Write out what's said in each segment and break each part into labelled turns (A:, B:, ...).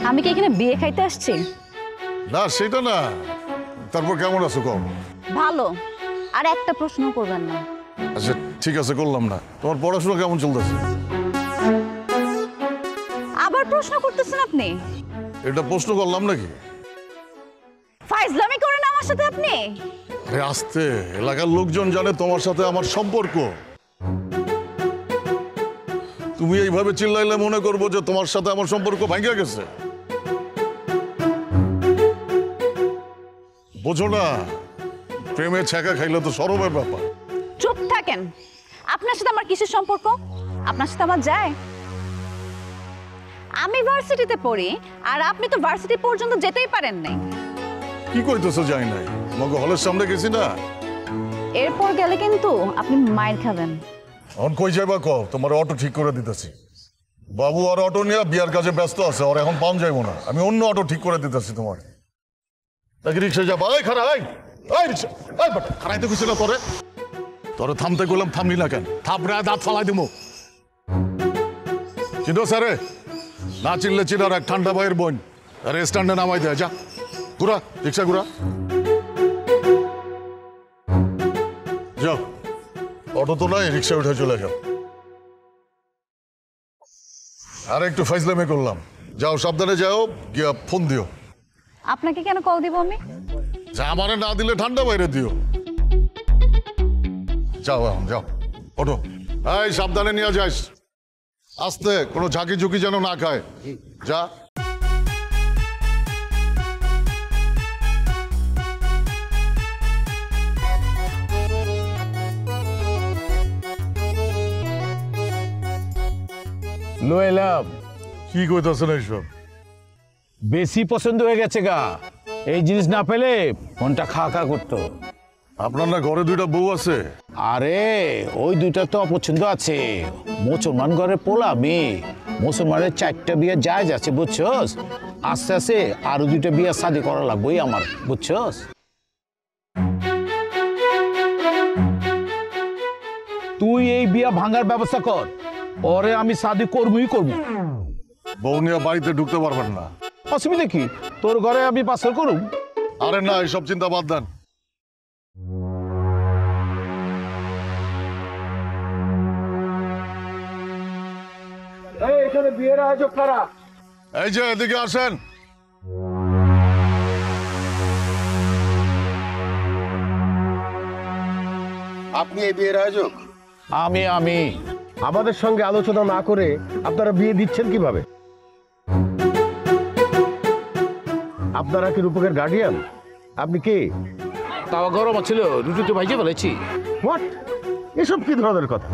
A: আমি কি এখানে বিয়ে খাইতে আসছি?
B: না সেটা না, তারপর কেমন আছো কম?
A: ভালো। আর একটা প্রশ্ন করবেন না।
B: আচ্ছা ঠিক আছে, করলাম না। তোমার পড়াশোনা কেমন চলতেছে?
A: আবার প্রশ্ন করতেছেন আপনি?
B: এটা প্রশ্ন করলাম নাকি?
A: ফাইজলামি করেন আমার সাথে আপনি?
B: আরে আস্তে, এলাকার লোকজন জানে তোমার সাথে আমার সম্পর্ক। তুমি এইভাবে চিল্লাইলে মনে করবো যে তোমার সাথে আমার সম্পর্ক ভাঙা গেছে। বোঝো না, প্রেমে ছ্যাঁকা খাইলে তো সরমের ব্যাপার।
A: চুপ থাকেন। আপনার সাথে আমার কিসের সম্পর্ক? আপনার সাথে আমার যায়? আমি ভার্সিটিতে পড়ি আর আপনি তো ভার্সিটি পর্যন্ত যেতেই পারেন নাই।
B: কি কইতেছো? যাই নাই, তোমাকে হলের সামনে গেছি না।
A: এরপর গেলে কিন্তু আপনি মাইর খাবেন।
B: এখন কই যাইবা কও, তোমার অটো ঠিক করে দিতেছি। বাবু আর অটো নিয়ে বিয়ার কাজে ব্যস্ত আছে, আর এখন পাওয়া যাইবো না। আমি অন্য অটো ঠিক করে দিতেছি তোমার। নাকি রিক্সা যাবা? এই খারা, এই রিক্সা, এই বাট খারাইতে কইছি না তোরে? তোরে থামতে গেলাম, থামলি না কেন? থাপড়া দাঁত ফালাই দিমু। চিনো স্যারে? না চিনলে চিনার এক ঠান্ডা ভাইয়ের বোন। আরে স্ট্যান্ডে নামাই দেয়, যা ঘুরা, রিক্সা ঘুরা। যাও, অটো তো নাই, রিক্সা উঠে চলে যাও। আর একটু ফাইজলামি করলাম। যাও, সাবধানে যাও, গিয়া ফোন দিও।
A: আপনাকে কেন কল দিব আমি?
B: যা আমারে না দিলে ঠান্ডা বাইরে দিও। যাও এখন যাও, ওঠো। এই সাবধানে নিয়ে যাস, আস্তে, কোনো ঝাঁকি ঝুঁকি যেন না খায়। যা।
C: লো এলাম।
B: কি কইতাছেন এইসব?
C: বেশি পছন্দ হয়ে গেছে গা। এই জিনিস না পেলে মনটা খা খা করতো।
B: আপনার না ঘরে দুইটা বউ আছে?
C: আরে ওই দুইটা তো অপছন্দ আছে। মুসলমান ঘরে পোলা মেয়ে, মুসলমানের 4টা বিয়ে জায়েজ আছে, বুঝছস? আস্তে আস্তে আরো 2টা বিয়ে শাদি করা লাগবেই আমার, বুঝছস? তুই এই বিয়া ভাঙার ব্যবস্থা কর, পরে আমি শাদি করবই করবো।
B: বউ নিয়ে বাড়িতে ঢুকতে পারবেন না।
C: অসুবিধা কি? তোর ঘরে আমি পার্সেল করুম।
B: আরে না, এইসব চিন্তা বাদ দেন।
C: এখানে বিয়ের আয়োজক কারা?
B: এই যে এদিকে আসেন।
D: আপনি এই বিয়ের আয়োজক?
C: আমি
D: আমাদের সঙ্গে আলোচনা না করে আপনারা বিয়ে দিচ্ছেন কিভাবে? আপনারা কি রূপকের গার্ডিয়ান? আপনি কে?
C: তাওয়া গরম ছিল, রুটিতে ভাইজে বলেছি।
D: হোয়াট? এসব কি ধরনের কথা?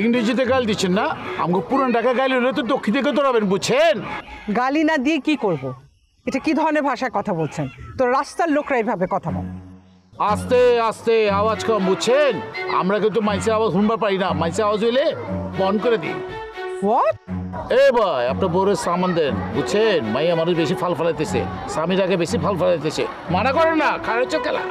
C: ইংরেজিতে গাল দিচ্ছেন না, আমাকে পুরান টাকা গাইলে হলে তো দক্ষিণ থেকে দৌড়াবেন, বুঝছেন?
E: গালি না দিয়ে কি করব? এটা কি ধরনের ভাষায় কথা বলছেন? তো রাস্তার লোকরা এইভাবে কথা বলে।
C: আস্তে আস্তে আওয়াজ কম, বুঝছেন? আমরা কিন্তু মাইসের আওয়াজ শুনবার পারি না। মাইসের আওয়াজ হইলে বন্ধ করে দিই।
E: হোয়াট?
C: এ ভাই, আপনার বউরের সামান দেন, বুঝছেন? মাইয়া মানুষ বেশি ফাল ফালাইতেছে, স্বামীর আগে বেশি ফাল ফালাইতেছে। মানা করেন না, খারাপ হচ্ছে খেলা।